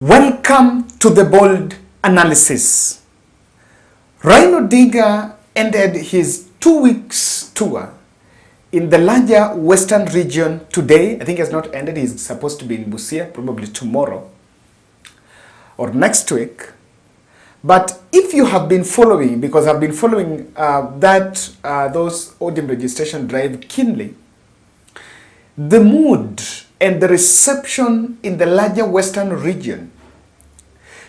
Welcome to the bold analysis. Raila Odinga ended his 2 weeks tour in the larger western region today. I think he has not ended. He's supposed to be in Busia probably tomorrow or next week. But if you have been following, because I've been following those Odium registration drive keenly, the mood and the reception in the larger western region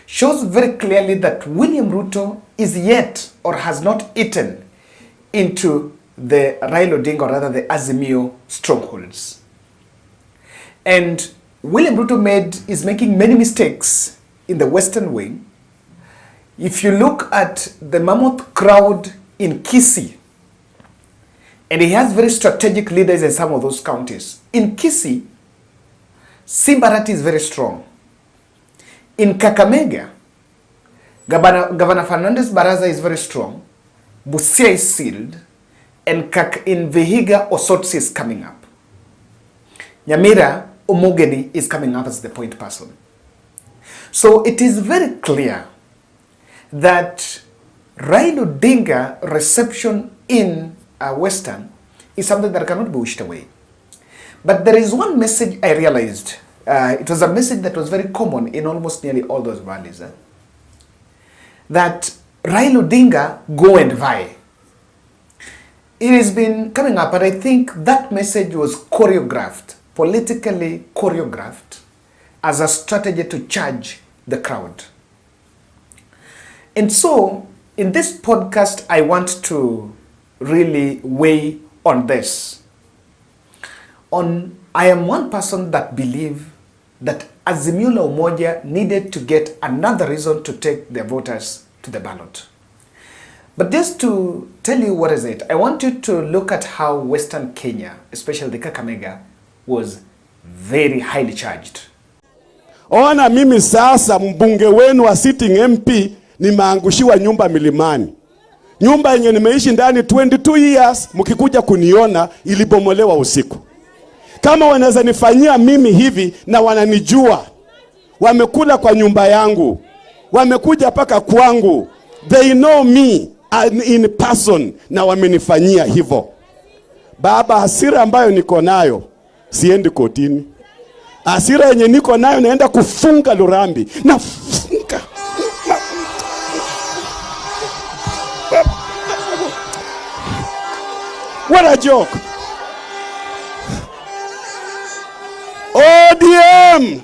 shows very clearly that William Ruto is yet or has not eaten into the Raila Odinga, or rather the Azimio strongholds. And William Ruto is making many mistakes in the western wing. If you look at the mammoth crowd in Kisii, and he has very strategic leaders in some of those counties. In Kisii, Simbarati is very strong. In Kakamega, Governor Fernandez Baraza is very strong. Busia is sealed. And in Vihiga, Osotsi is coming up. Nyamira, Omogeni is coming up as the point person. So it is very clear that Raila Odinga reception in Western is something that cannot be wished away. But there is one message I realized. It was a message that was very common in almost nearly all those valleys. That Raila Odinga go and vie. It has been coming up, and I think that message was choreographed, politically choreographed, as a strategy to charge the crowd. And so, in this podcast, I want to really weigh on this. I am one person that believe that Azimio la Umoja needed to get another reason to take their voters to the ballot. But just to tell you what is it, I want you to look at how Western Kenya, especially the Kakamega, was very highly charged. Ona mimi sasa mbunge wenu wa sitting MP nimeangushiwa nyumba milimani. Nyumba yenye nimeishi ndani 22 years, mkikuja kuniona ilibomolewa usiku. Kama wanaweza nifanyia mimi hivi na wananijua, wamekula kwa nyumba yangu, wamekuja paka kwangu, they know me in person na wamenifanyia hivyo. Baba, hasira ambayo niko nayo siendi kotini. Hasira yenye niko nayo naenda kufunga Lurambi. Nafunga. What a joke. ODM.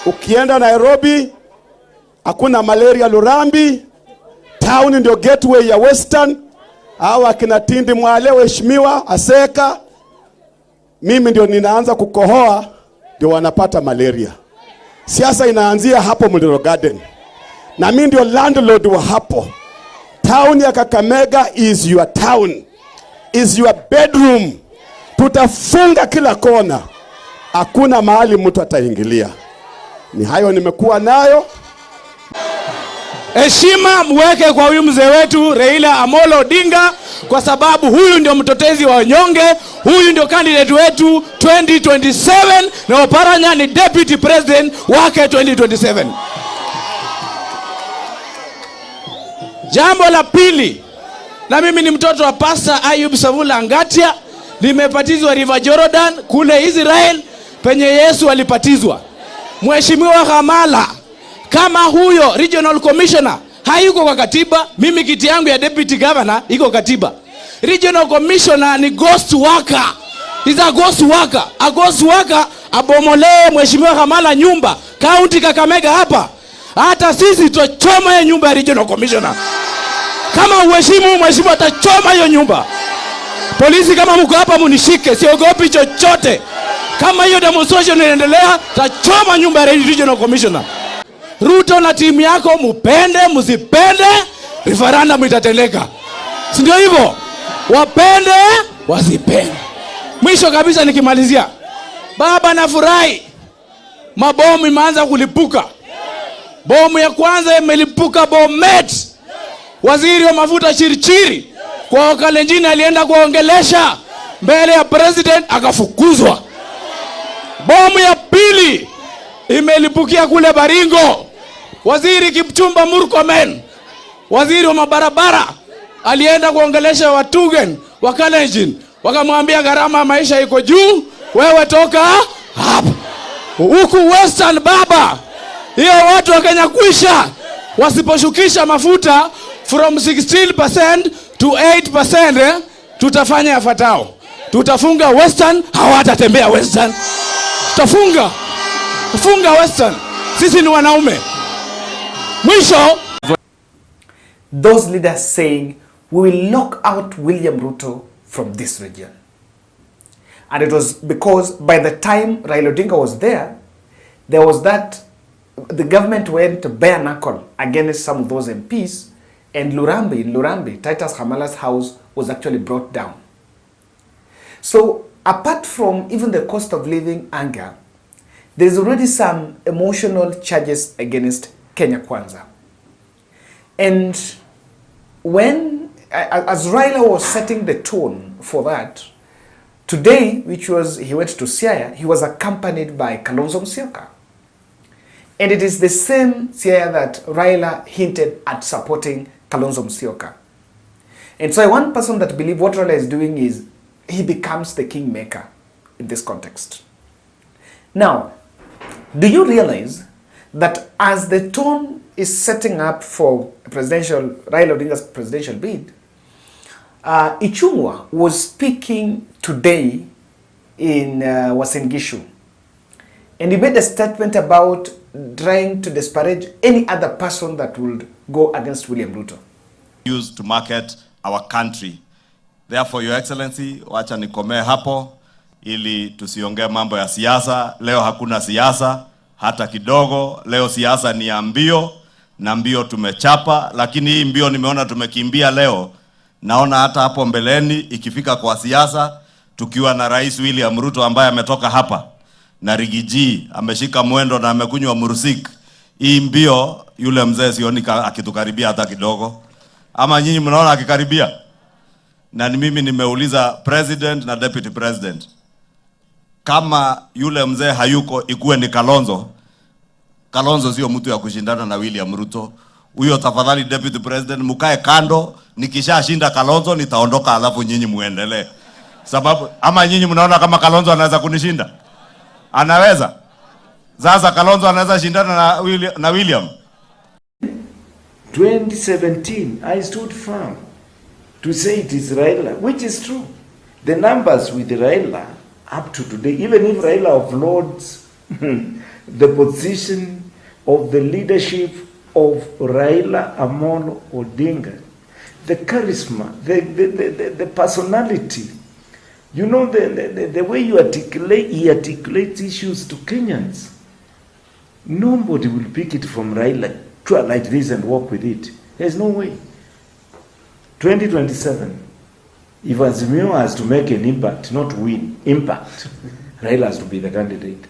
Ukienda Nairobi, hakuna malaria Lurambi. Town ndio gateway ya Western. Hawa akina Tindi Mwale, Weshimiwa, Aseka. Mimi ndio ninaanza kukohoa, ndio wanapata malaria. Siasa inaanzia hapo Muliro Garden. Na mimi ndio landlord wa hapo. Town ya Kakamega is your town. Is your bedroom. Tutafunga kila kona. Hakuna mahali mtu ataingilia. Ni hayo nimekuwa nayo. Heshima mweke kwa huyu mzee wetu Raila Amolo Odinga, kwa sababu huyu ndio mtetezi wa wanyonge, huyu ndio candidate wetu 2027, na Oparanya ni deputy president wake 2027. Jambo la pili, na mimi ni mtoto wa Pastor Ayub Savula Ngatia, nimepatizwa River Jordan kule Israel penye Yesu alipatizwa. Mheshimiwa Kamala, kama huyo regional commissioner hayuko kwa katiba, mimi kiti yangu ya deputy governor iko katiba. Regional commissioner ni ghost worker. He's a ghost worker. A ghost worker abomolee Mheshimiwa Kamala nyumba county Kakamega hapa. Hata sisi tutachoma hiyo nyumba ya regional commissioner. Kama uheshimu mheshimiwa atachoma hiyo nyumba. Polisi kama mko hapa munishike, siogopi chochote. Kama hiyo demonstration inaendelea, tutachoma nyumba ya regional commissioner. Ruto na timu yako mupende, msipende, referendum itatendeka. Si ndio hivyo? Wapende, wasipende. Mwisho kabisa nikimalizia. Baba nafurahi. Mabomu imeanza kulipuka. Bomu ya kwanza imelipuka Bomet. Waziri wa mafuta Chirichiri kwa Kalenjin alienda kuongelesha mbele ya president akafukuzwa. Bomu ya pili imelipukia kule Baringo. Waziri Kipchumba Murkomen, waziri wa mabarabara, alienda kuongelesha Watugen wa Kalenjin, wakamwambia gharama ya maisha iko juu, wewe toka hapa. Huku Western baba, hiyo watu wa Kenya kwisha, wasiposhukisha mafuta from 16% to 8%, tutafanya yafuatayo. Tutafunga Western, hawatatembea Western. Tutafunga Western. Sisi ni wanaume. Mwisho, those leaders saying we will knock out William Ruto from this region. And it was because by the time Raila Odinga was there was that the government went bare knuckle against some of those MPs, and in Lurambi, Titus Hamala's house was actually brought down. So apart from even the cost of living anger, there is already some emotional charges against Kenya Kwanza. And when, as Raila was setting the tone for that, today, which was, he went to Siaya, he was accompanied by Kalonzo Musyoka. And it is the same Siaya that Raila hinted at supporting Kalonzo Musyoka. And so one person that believes what Raila is doing is he becomes the kingmaker in this context. Now, do you realize that as the tone is setting up for Raila Odinga's presidential bid, Ichungwa was speaking today in Uasin Gishu, and he made a statement about trying to disparage any other person that would go against William Ruto. Used to market our country. Therefore, Your Excellency, wacha nikomee hapo ili tusiongee mambo ya siasa. Leo hakuna siasa hata kidogo. Leo siasa ni ya mbio, na mbio tumechapa, lakini hii mbio nimeona tumekimbia leo. Naona hata hapo mbeleni ikifika kwa siasa, tukiwa na Rais William Ruto ambaye ametoka hapa na Rigiji ameshika mwendo na amekunywa murusik, hii mbio yule mzee sioni akitukaribia hata kidogo. Ama nyinyi mnaona akikaribia? Na mimi nimeuliza president na deputy president, kama yule mzee hayuko ikuwe ni Kalonzo. Kalonzo sio mtu ya kushindana na William Ruto. Huyo tafadhali deputy president mukae kando, nikishashinda Kalonzo nitaondoka, alafu nyinyi muendelee. Sababu ama nyinyi mnaona kama Kalonzo anaweza kunishinda? Anaweza. Sasa Kalonzo anaweza shindana na William. 2017 I stood firm to say it is Raila, which is true. The numbers with Raila up to today, even if Raila offloads the position of the leadership of Raila Amolo Odinga, the charisma, the personality, you know, the way he articulates issues to Kenyans. Nobody will pick it from Raila like this and walk with it. There's no way. 2027, if Azimio has to make an impact, not win, impact, Raila has to be the candidate.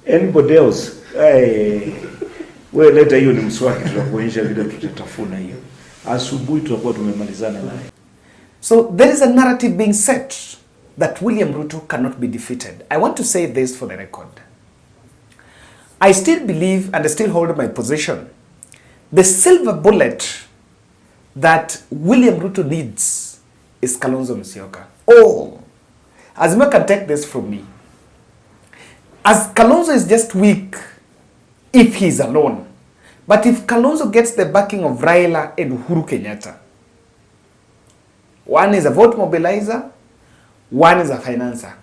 Anybody else, well, later hiyo ni mswaki tutakuonyesha vile tutatafuna hiyo. Asubuhi tutakuwa tumemalizana naye. So there is a narrative being set that William Ruto cannot be defeated. I want to say this for the record. I still believe and I still hold my position. The silver bullet that William Ruto needs is Kalonzo Musyoka. Oh, Azimio can take this from me. As Kalonzo is just weak if he's alone. But if Kalonzo gets the backing of Raila and Uhuru Kenyatta, one is a vote mobilizer, one is a financer.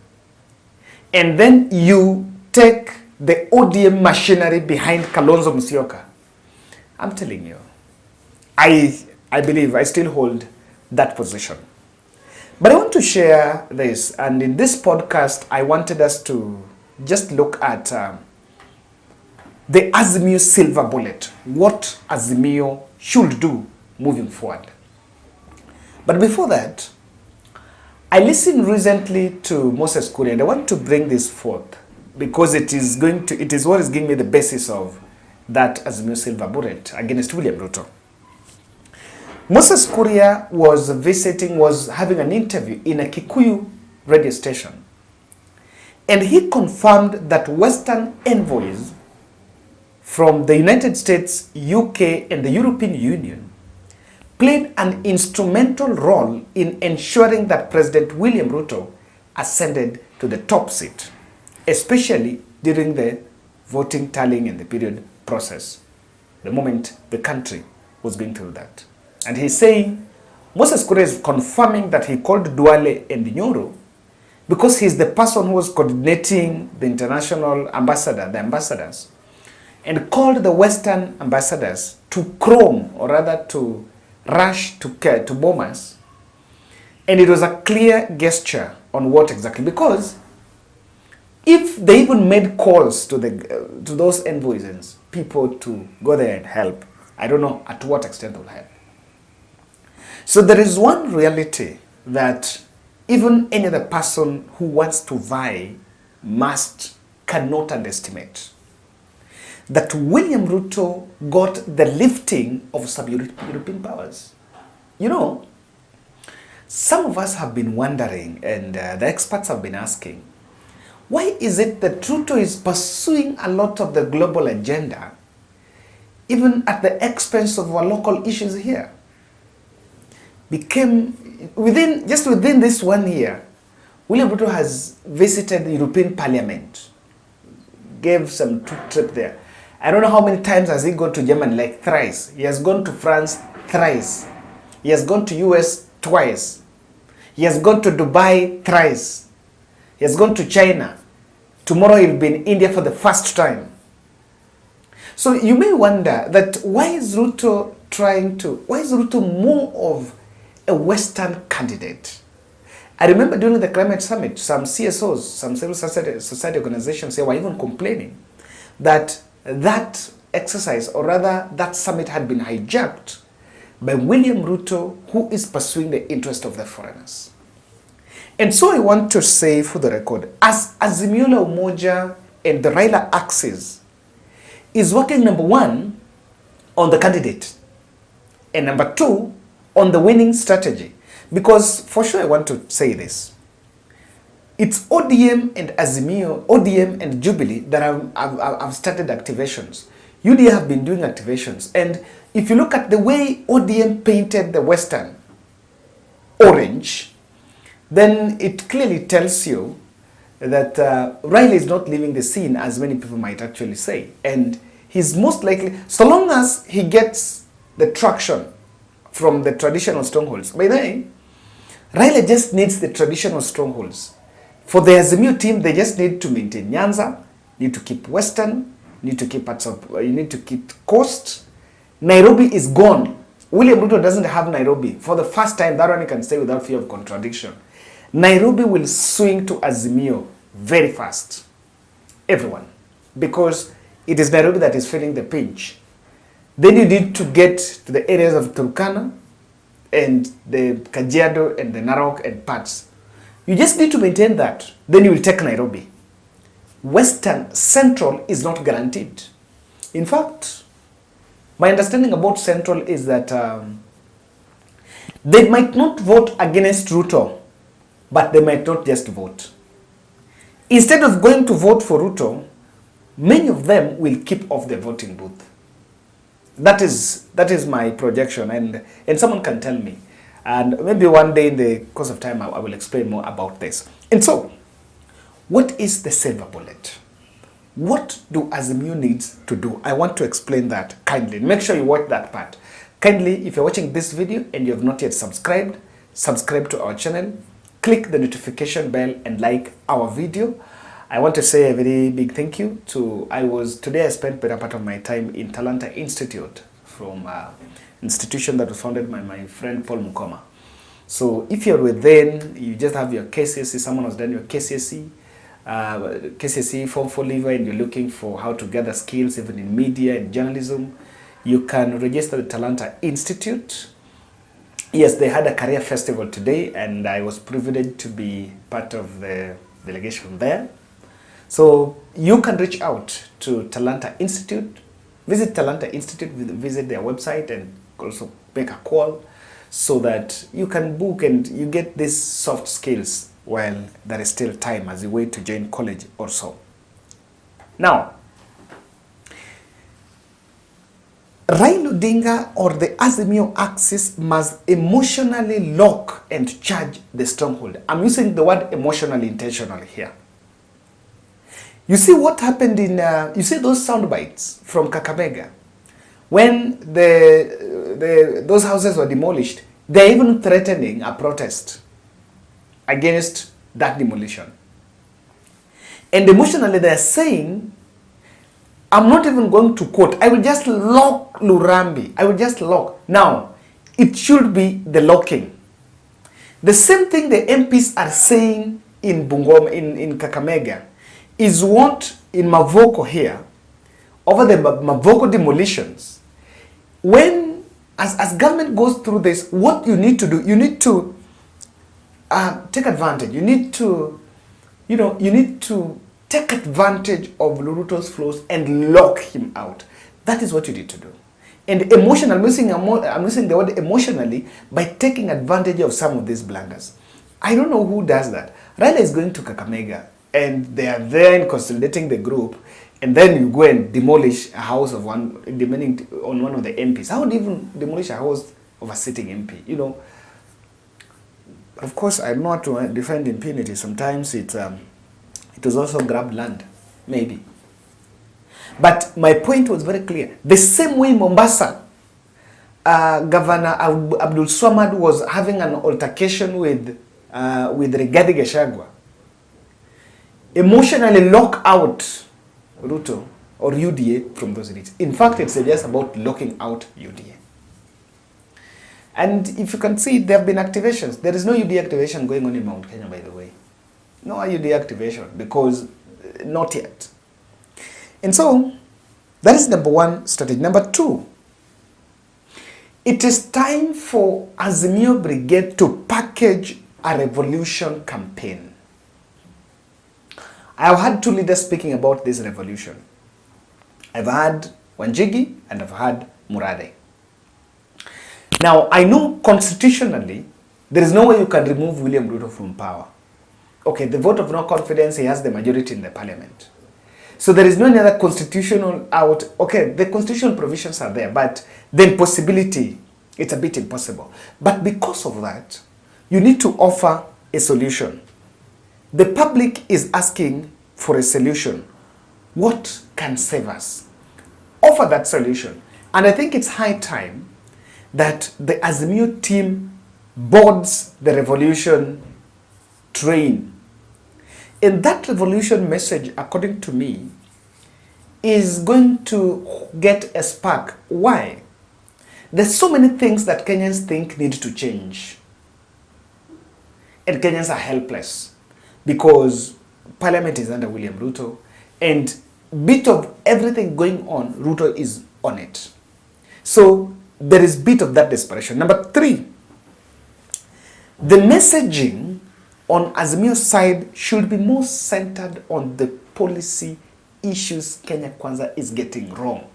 And then you take the ODM machinery behind Kalonzo Musyoka. I'm telling you, I believe I still hold that position. But I want to share this, and in this podcast, I wanted us to just look at the Azimio silver bullet, what Azimio should do moving forward. But before that, I listened recently to Moses Kuria, and I want to bring this forth because it is what is giving me the basis of that Azimio silver bullet against William Ruto. Moses Kuria was having an interview in a Kikuyu radio station. And he confirmed that Western envoys from the United States, UK, and the European Union played an instrumental role in ensuring that President William Ruto ascended to the top seat, especially during the voting tallying and the period process, the moment the country was going through that. And he's saying, Moses Kuria is confirming that he called Duale and Nyoro because he's the person who was coordinating the international ambassador, the ambassadors, and called the Western ambassadors to chrome, or rather to rush to bomb us. And it was a clear gesture on what exactly, because if they even made calls to those envoys and people to go there and help, I don't know at what extent they'll help. So there is one reality that even any other person who wants to vie cannot underestimate. That William Ruto got the lifting of some European powers. You know, some of us have been wondering, and the experts have been asking, why is it that Ruto is pursuing a lot of the global agenda, even at the expense of our local issues here? Within this 1 year, William Ruto has visited the European Parliament, gave some trip there. I don't know how many times has he gone to Germany, like thrice. He has gone to France thrice. He has gone to US twice. He has gone to Dubai thrice. He has gone to China. Tomorrow he'll be in India for the first time. So you may wonder that why is Ruto more of a Western candidate? I remember during the climate summit, some CSOs, some civil society organizations, they were even complaining that exercise, or rather that summit, had been hijacked by William Ruto, who is pursuing the interest of the foreigners. And so I want to say for the record, as Azimio la Umoja and the Raila axis is working, number one, on the candidate, and number two, on the winning strategy. Because for sure I want to say this. It's ODM and Azimio, ODM and Jubilee that have started activations. UDA have been doing activations. And if you look at the way ODM painted the Western orange, then it clearly tells you that Raila is not leaving the scene, as many people might actually say. And he's most likely, so long as he gets the traction from the traditional strongholds. By the way, Raila just needs the traditional strongholds. For the Azimio team, they just need to maintain Nyanza, need to keep Western, need to keep parts of, you need to keep Coast. Nairobi is gone. William Ruto doesn't have Nairobi. For the first time, that one you can say without fear of contradiction. Nairobi will swing to Azimio very fast. Everyone. Because it is Nairobi that is feeling the pinch. Then you need to get to the areas of Turkana and the Kajiado and the Narok and parts. You just need to maintain that. Then you will take Nairobi. Western Central is not guaranteed. In fact, my understanding about Central is that they might not vote against Ruto, but they might not just vote. Instead of going to vote for Ruto, many of them will keep off the voting booth. That is my projection, and someone can tell me. And maybe one day in the course of time, I will explain more about this. And so, what is the silver bullet? What do Azimio needs to do? I want to explain that kindly. Make sure you watch that part. Kindly, if you're watching this video and you have not yet subscribed, subscribe to our channel, click the notification bell and like our video. I want to say a very big thank you to, today I spent better part of my time in Talanta Institute, from institution that was founded by my friend Paul Mukoma. So if you're within, you just have your KCSE, someone has done your KCSE Form 4 leaver, and you're looking for how to gather skills even in media and journalism, you can register the Talanta Institute. Yes, they had a career festival today, and I was privileged to be part of the delegation there. So you can reach out to Talanta Institute, visit Talanta Institute, visit their website, and also make a call so that you can book and you get these soft skills well, there is still time as you wait to join college or so. Now, Raila Odinga or the Azimio axis must emotionally lock and charge the stronghold. I'm using the word emotionally intentionally here. You see what happened in, you see those sound bites from Kakamega? When those houses were demolished, they're even threatening a protest against that demolition. And emotionally they're saying, I'm not even going to quote, I will just lock Lurambi. I will just lock. Now, it should be the locking. The same thing the MPs are saying in Bungoma, in Kakamega, is what in Mavoko here, over the Mavoko demolitions, when, as government goes through this, what you need to do, you need to take advantage. You need to, you need to take advantage of Ruto's flaws and lock him out. That is what you need to do. And emotional, I'm using the word emotionally by taking advantage of some of these blunders. I don't know who does that. Raila is going to Kakamega and they are there in consolidating the group, and then you go and demolish a house of one, demanding on one of the MPs. How would you even demolish a house of a sitting MP? Of course, I know how to defend impunity. Sometimes it was also grabbed land, maybe. But my point was very clear. The same way Mombasa, Governor Abdul Swamad was having an altercation with Rigathi Gachagua, emotionally lock out Ruto or UDA from those regions. In fact, it's just about locking out UDA. And if you can see, there have been activations. There is no UDA activation going on in Mount Kenya, by the way. No UDA activation, because not yet. And so, that is number one strategy. Number two, it is time for Azimio Brigade to package a revolution campaign. I have had two leaders speaking about this revolution. I've had Wanjigi and I've had Murade. Now, I know constitutionally, there is no way you can remove William Ruto from power. Okay, the vote of no confidence, he has the majority in the parliament. So there is no other constitutional out. Okay, the constitutional provisions are there, but the impossibility, it's a bit impossible. But because of that, you need to offer a solution. The public is asking for a solution. What can save us? Offer that solution. And I think it's high time that the Azimio team boards the revolution train. And that revolution message, according to me, is going to get a spark. Why? There's so many things that Kenyans think need to change. And Kenyans are helpless because Parliament is under William Ruto, and bit of everything going on, Ruto is on it. So there is bit of that desperation. Number three, the messaging on Azimio's side should be more centered on the policy issues Kenya Kwanza is getting wrong.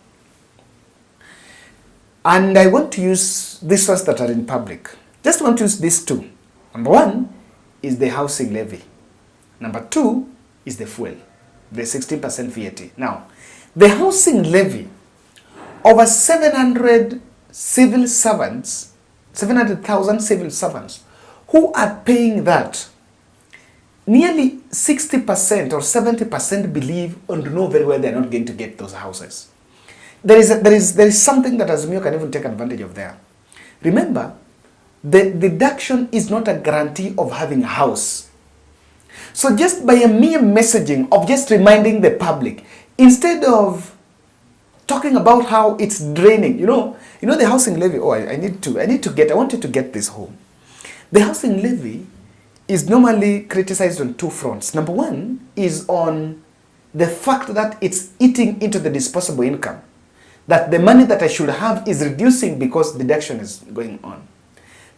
And I want to use these ones that are in public. Just want to use these two. Number one is the housing levy. Number two is the fuel, the 16% VAT. Now, the housing levy, over 700,000 civil servants who are paying that, nearly 60% or 70% believe and know very well they're not going to get those houses. There is something that Azimio can even take advantage of there. Remember, the deduction is not a guarantee of having a house. So just by a mere messaging of just reminding the public, instead of talking about how it's draining, you know the housing levy. Oh, I want you to get this home. The housing levy is normally criticized on two fronts. Number one is on the fact that it's eating into the disposable income, that the money that I should have is reducing because deduction is going on.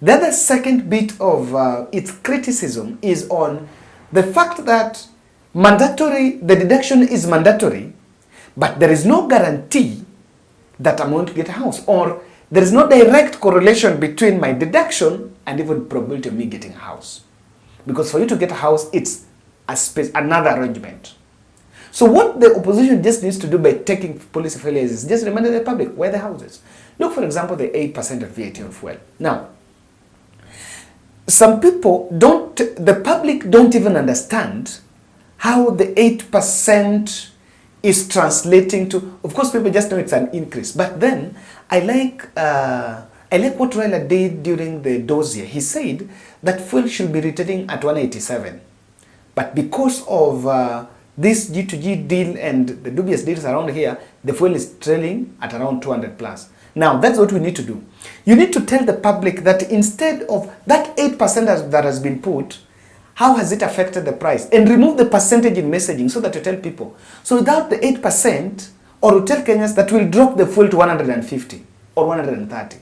The other second bit of its criticism is on the fact that the deduction is mandatory, but there is no guarantee that I'm going to get a house, or there is no direct correlation between my deduction and even probability of me getting a house. Because for you to get a house, it's a space, another arrangement. So what the opposition just needs to do by taking policy failures is just remind the public where the houses. Look, for example, the 8% of VAT on fuel. Now, some people the public don't even understand how the 8% is translating to, of course, people just know it's an increase. But then, I like what Raila did during the dossier. He said that fuel should be retailing at 187. But because of this G2G deal and the dubious deals around here, the fuel is trailing at around 200 plus. Now, that's what we need to do. You need to tell the public that instead of that 8% that has been put, how has it affected the price? And remove the percentage in messaging so that you tell people. So without the 8%, or you tell Kenyans that will drop the fuel to 150 or 130.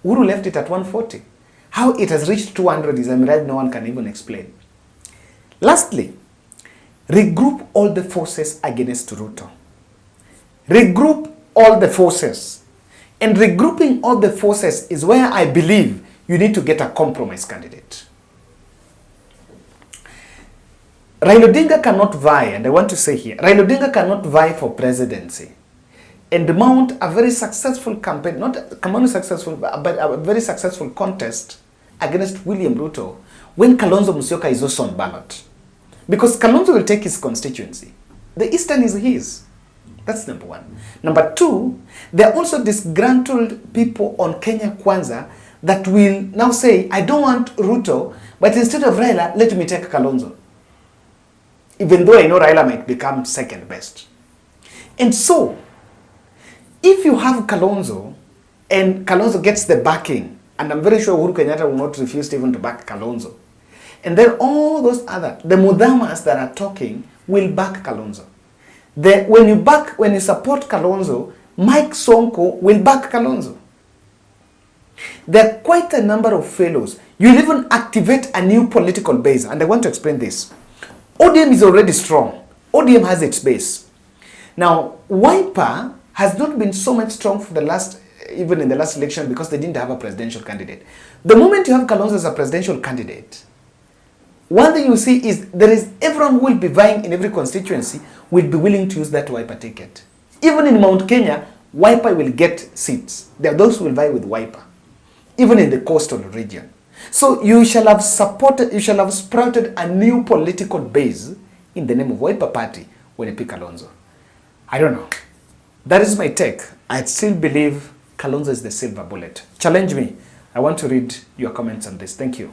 Uhuru left it at 140. How it has reached 200 is a miracle no one can even explain. Lastly, regroup all the forces against Ruto. Regroup all the forces. And regrouping all the forces is where I believe you need to get a compromise candidate. Raila Odinga cannot vie, and I want to say here, Raila Odinga cannot vie for presidency and mount a very successful campaign, not only successful, but a very successful contest against William Ruto when Kalonzo Musyoka is also on ballot. Because Kalonzo will take his constituency. The Eastern is his. That's number one. Number two, there are also disgruntled people on Kenya Kwanza that will now say, I don't want Ruto, but instead of Raila, let me take Kalonzo. Even though I know Raila might become second best. And so, if you have Kalonzo, and Kalonzo gets the backing, and I'm very sure Uhuru Kenyatta will not refuse even to back Kalonzo, and then all those the Mudamas that are talking will back Kalonzo. When you support Kalonzo, Mike Sonko will back Kalonzo. There are quite a number of fellows. You'll even activate a new political base, and I want to explain this. ODM is already strong. ODM has its base. Now, Wiper has not been so much strong for even in the last election because they didn't have a presidential candidate. The moment you have Kalonzo as a presidential candidate, one thing you see is everyone who will be vying in every constituency will be willing to use that Wiper ticket. Even in Mount Kenya, Wiper will get seats. There are those who will vie with Wiper, even in the coastal region. So you shall have sprouted a new political base in the name of Wiper Party when you pick Kalonzo. I don't know. That is my take. I still believe Kalonzo is the silver bullet. Challenge me. I want to read your comments on this. Thank you.